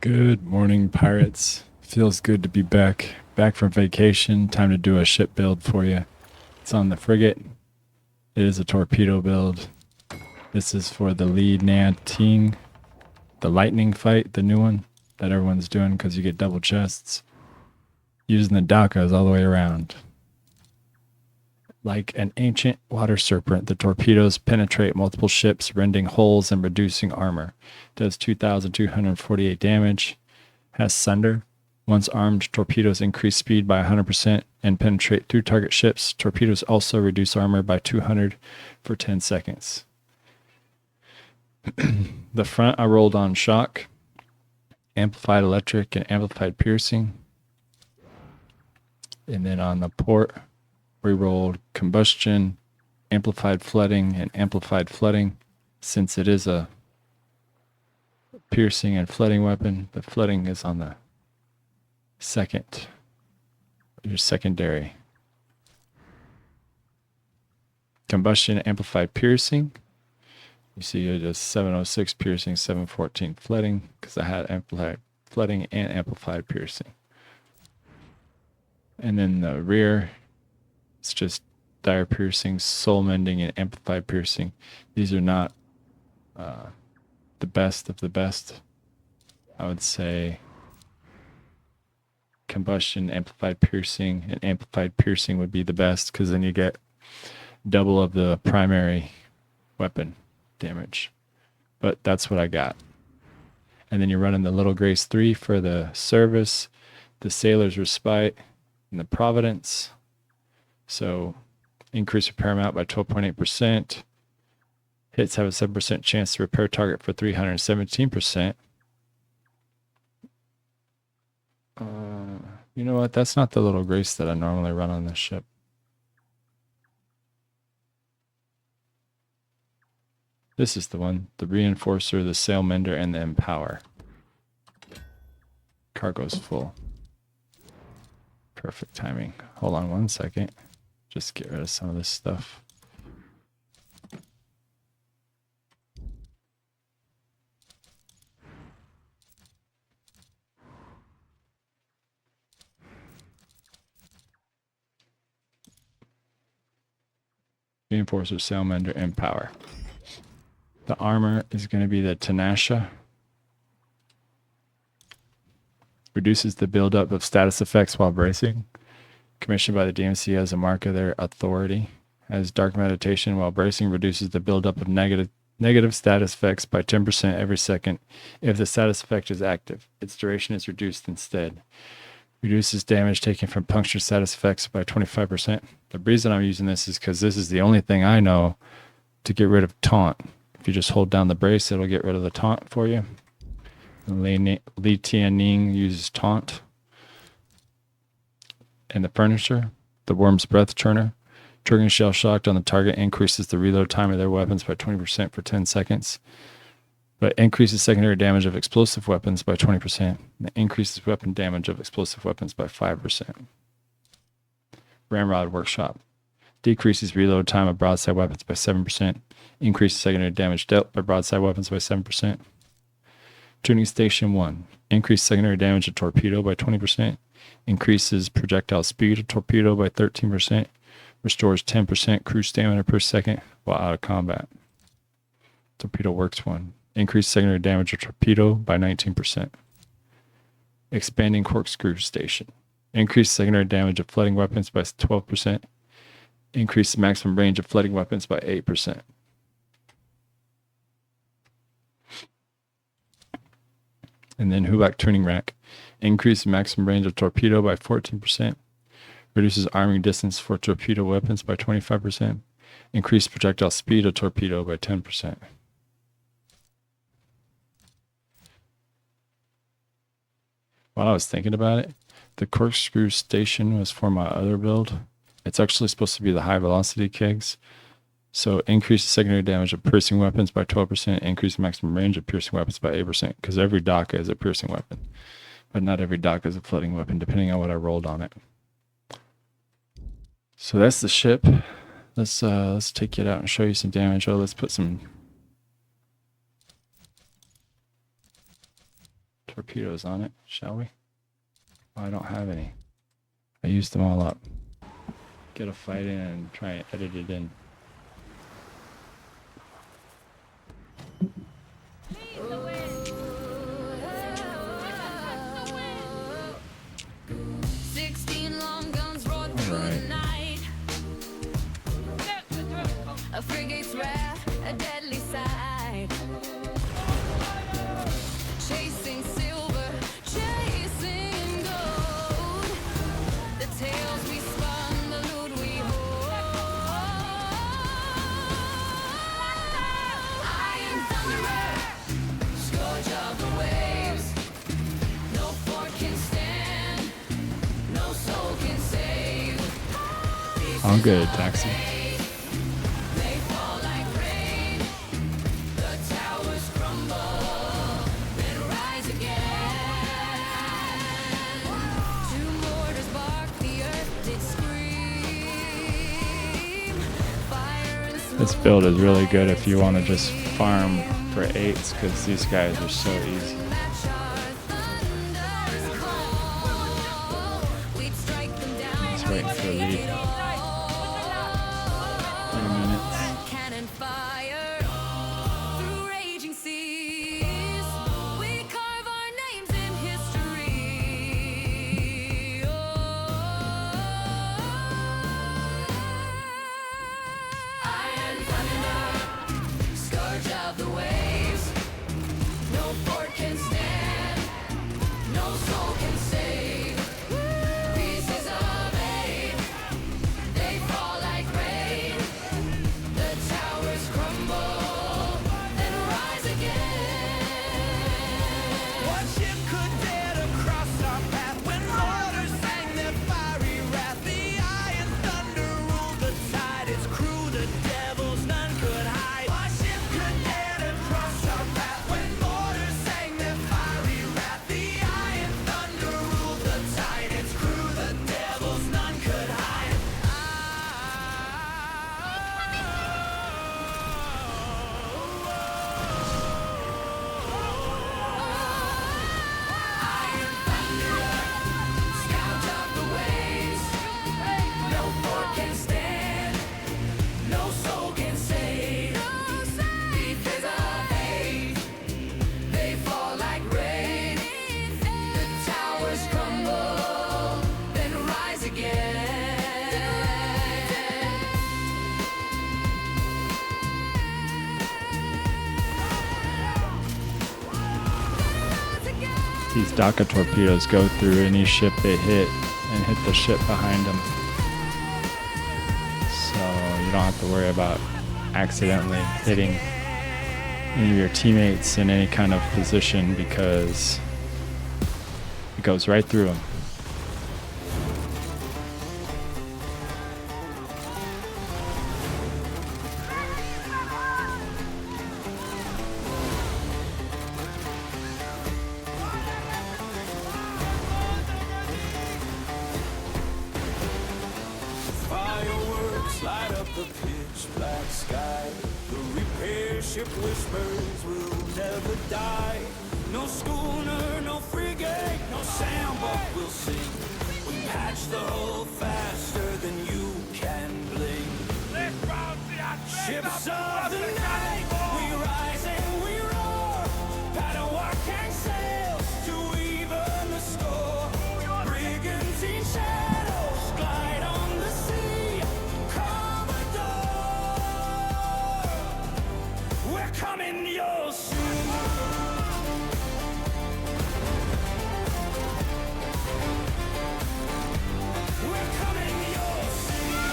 Good morning, pirates. Feels good to be back from vacation. Time to do a ship build for you. It's on the Frigate. It is a torpedo build. This is for the Li Tian Ning, the lightning fight, the new one that everyone's doing because you get double chests. Using the Dahaakas all the way around. Like an ancient water serpent, the torpedoes penetrate multiple ships, rending holes and reducing armor. Does 2,248 damage. Has Sunder. Once armed, torpedoes increase speed by 100% and penetrate through target ships. Torpedoes also reduce armor by 200 for 10 seconds. The front, I rolled on shock, amplified electric, and amplified piercing. And then on the port, we rolled combustion, amplified flooding, and amplified flooding. Since it is a piercing and flooding weapon, the flooding is on the your secondary. Combustion, amplified piercing. You see it is 706 piercing, 714 flooding, because I had amplified flooding and amplified piercing. And then the rear, it's just dire piercing, soul mending, and amplified piercing. These are not the best of the best. I would say combustion, amplified piercing, and amplified piercing would be the best because then you get double of the primary weapon damage. But that's what I got. And then you're running the Little Grace 3 for the service, the Sailor's Respite, and the Providence. So increase repair amount by 12.8%. Hits have a 7% chance to repair target for 317%. You know what? That's not the Little Grace that I normally run on this ship. This is the one. The Reinforcer, the Sail Mender, and the Empower. Cargo's full. Perfect timing. Hold on one second. Just get rid of some of this stuff. Reinforcer, Sailmender, and Power. The armor is going to be the Tenacia. Reduces the buildup of status effects while bracing. Commissioned by the DMC as a mark of their authority. As Dark Meditation while bracing reduces the buildup of negative status effects by 10% every second if the status effect is active. Its duration is reduced instead. Reduces damage taken from puncture status effects by 25%. The reason I'm using this is because this is the only thing I know to get rid of taunt. If you just hold down the brace, it'll get rid of the taunt for you. Li Tian Ning uses taunt. And the furniture, the Worm's Breath Turner. Triggering shell shocked on the target increases the reload time of their weapons by 20% for 10 seconds. But increases secondary damage of explosive weapons by 20%. And increases weapon damage of explosive weapons by 5%. Ramrod Workshop. Decreases reload time of broadside weapons by 7%. Increases secondary damage dealt by broadside weapons by 7%. Tuning Station 1. Increased secondary damage of torpedo by 20%. Increases projectile speed of torpedo by 13%. Restores 10% crew stamina per second while out of combat. Torpedo Works 1. Increased secondary damage of torpedo by 19%. Expanding Corkscrew Station. Increased secondary damage of flooding weapons by 12%. Increased maximum range of flooding weapons by 8%. And then Huback Tuning Rack. Increased maximum range of torpedo by 14%. Reduces arming distance for torpedo weapons by 25%. Increased projectile speed of torpedo by 10%. While I was thinking about it, the Corkscrew Station was for my other build. It's actually supposed to be the high velocity kegs. So increase secondary damage of piercing weapons by 12%, increase maximum range of piercing weapons by 8%, because every Dahaaka is a piercing weapon. But not every Dahaaka is a flooding weapon, depending on what I rolled on it. So that's the ship. Let's take it out and show you some damage. Oh, let's put some torpedoes on it, shall we? Oh, I don't have any. I used them all up. Get a fight in and try and edit it in. A frigate's wrath, a deadly sight. Chasing silver, chasing gold. The tales we spun, the loot we hold. Iron thunderer, scourge of the waves. No fort can stand, no soul can save. I'm good at taxi. This build is really good if you want to just farm for 8s because these guys are so easy. Just waiting for a lead. 3 minutes. These Dahaaka torpedoes go through any ship they hit and hit the ship behind them. So you don't have to worry about accidentally hitting any of your teammates in any kind of position because it goes right through them. Light up the pitch black sky. The repair ship whispers will never die. No schooner, no frigate, no sandbar will sing. We patch the hull faster than you can blink. Ships of the night, we rise and we roar. Paddle walking sails to even the score. Brigantine shadows glide on the sea. We're coming your soon. We're coming your soon.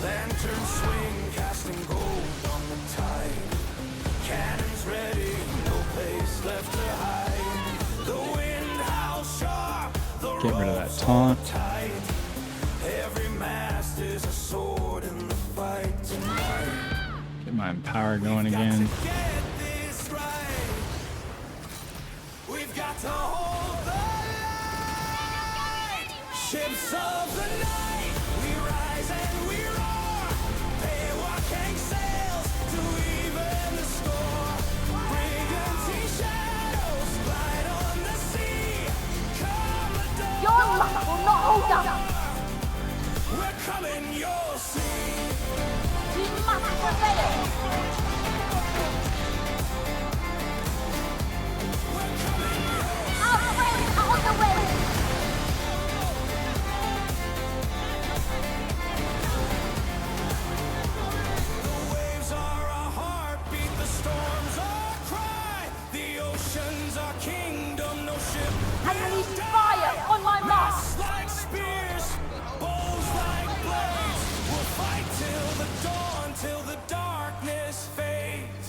Lanterns swing, casting gold on the tide. Cannons ready, no place left to hide. The wind howls sharp. Get rid of that taunt. Every mast is a sword in the fight tonight. Get my empower going again. We've got to hold the line. Ships of the night, we rise and we roar. you'll see. We must prevail. Our friends are on the way. The waves are our heartbeat, the storms our cry. The ocean's our kingdom, no ship Unleash fire on my mark. like spears, bows like blades. We'll fight till the dawn, till the darkness fades.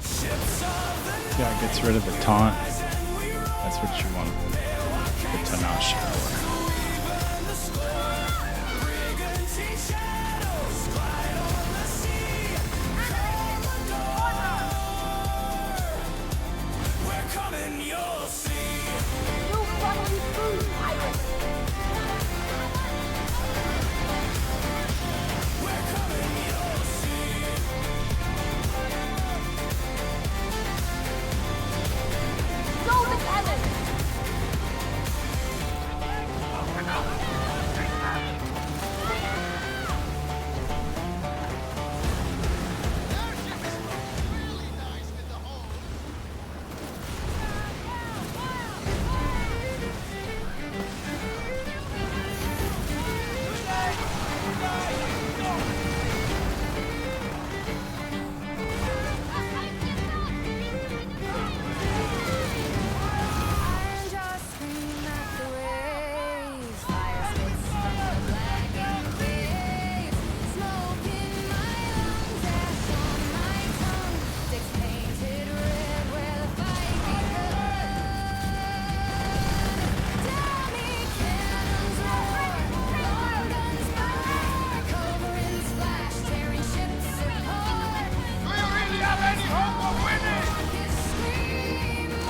Ships of the Yeah, it gets rid of the taunt. night and we ride That's what you want. The Tanash. even the storm. Brigantine shadows glide on the sea. Come adore. We're coming, you'll see. You want to prove pirates. We're coming, you'll see. Throw the cannon.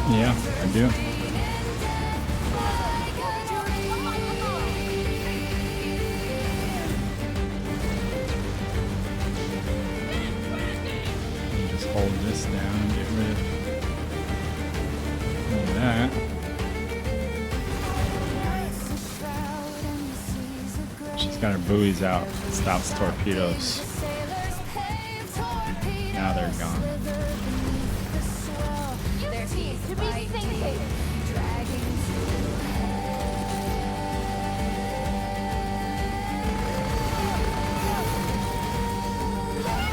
Yeah, I do. You just hold this down and get rid of that. She's got her buoys out. Stops torpedoes. Now they're gone. To be sinking.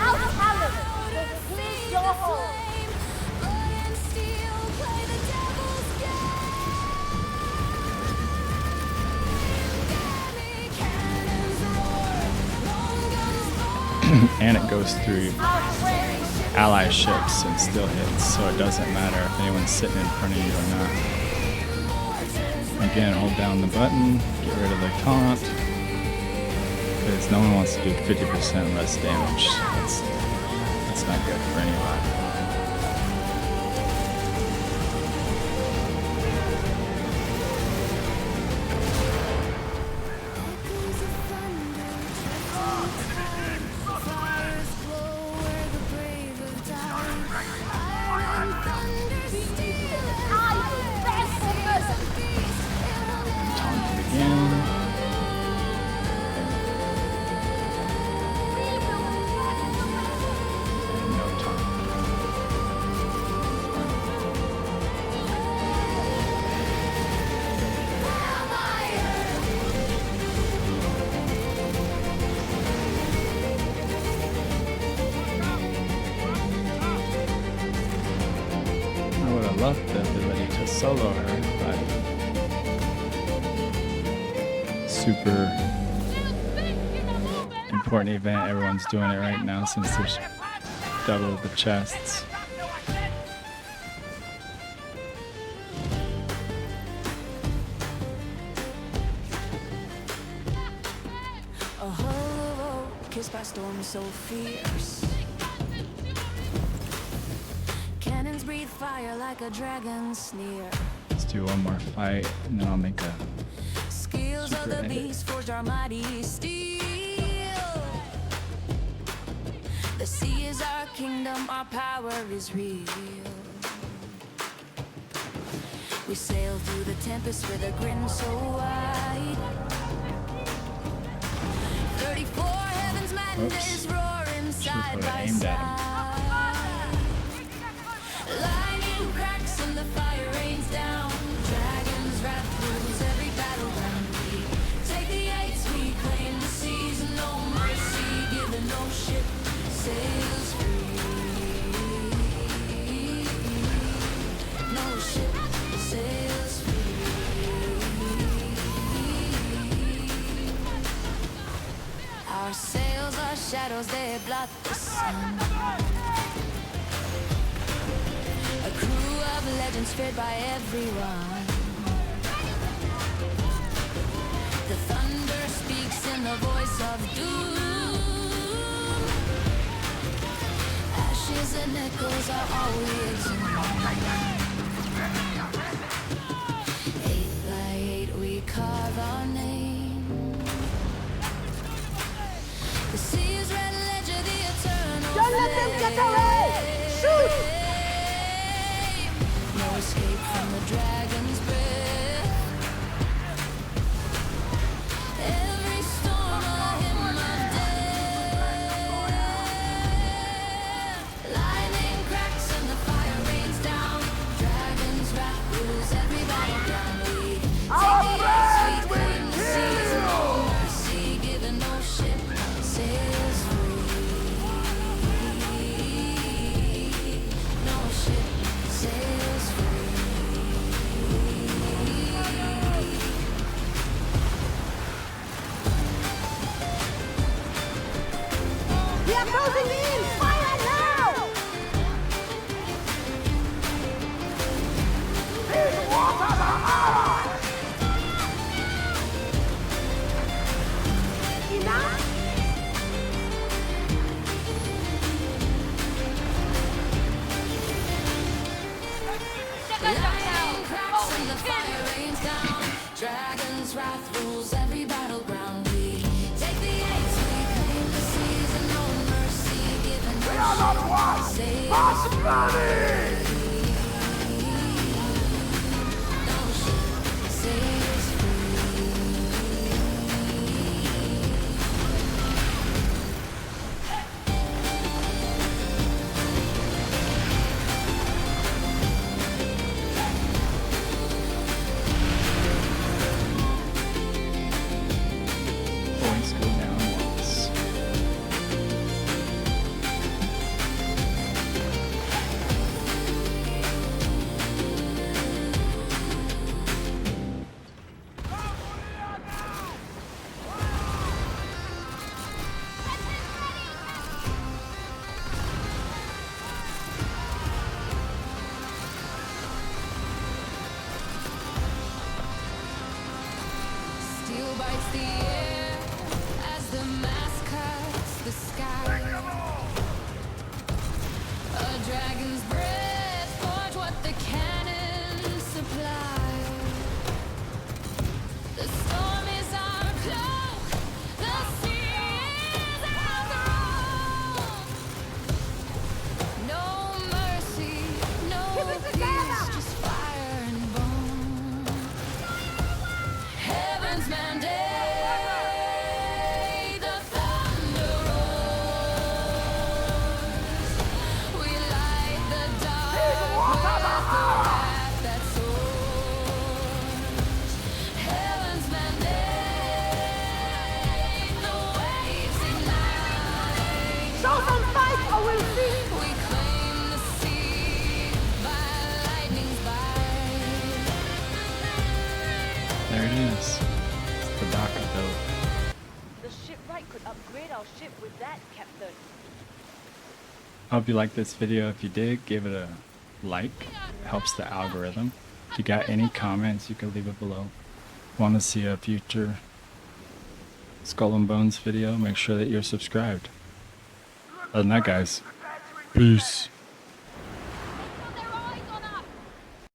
Our talent will please your home. And it goes through Our friends. ally ships and still hits, so it doesn't matter if anyone's sitting in front of you or not. Again, hold down the button, get rid of the taunt, because no one wants to do 50% less damage. That's not good for anybody. Taunt again. No taunt. I would have loved the ability to solo her, but super important event. Everyone's doing it right now since there's double the chests. A hollow oak kissed by storms so fierce. Cannons breathe fire like a dragon sneer. Let's do one more fight and then I'll make a Skills of Super the edit. beast forged our mighty steel. The sea is our kingdom, our power is real. We sail through the tempest with a grin so wide. is roaring side Should've by aimed at him. side. Lightning cracks and the fire rains down. Dragon's wrath rules every battleground. We take the eights, we claim the seas, and no mercy given, no ship sails free. No ship sails free. Our sails are shadows, they blot the sun. A crew of legends feared by everyone. The thunder speaks in the voice of doom. Ashes and echoes are all we exhume. 8 by 8 we carve our name. The sea's red ledger, the eternal Don't let them get flame. away! Shoot! No escape from the dragon's breath. Every storm a hymn of death. Lightning cracks and the fire rains down. Dragon's wrath rules every battleground. We take the ice, we claim the seas, and no mercy given, no ship sails free. No ship sails free. We are closing in! Fire now! Enough? Lightning cracks and the fire rains down. Dragon's wrath rules every battleground. We take the eights, we claim the seas, and no mercy given. We are not one. No ship sails free. Points go down once. Steel bites the air as the mask cuts the sky. A dragon's breath forge what the cannon supply. The storm is our cloak, the sea is our throne. No mercy, no peace, just fire and bone. Heaven's mandate, the thunder roars. We light the dark with the wrath that soars. Heaven's mandate, the waves ignite. Show some fight or we'll see! We claim the sea by lightning's bite. There it is. It's the Dahaaka build. The shipwright could upgrade our ship with that, Captain. Hope you liked this video. If you did, give it a like. It helps the algorithm. If you got any comments, you can leave it below. Want to see a future Skull and Bones video? Make sure that you're subscribed. Other than that, guys, peace.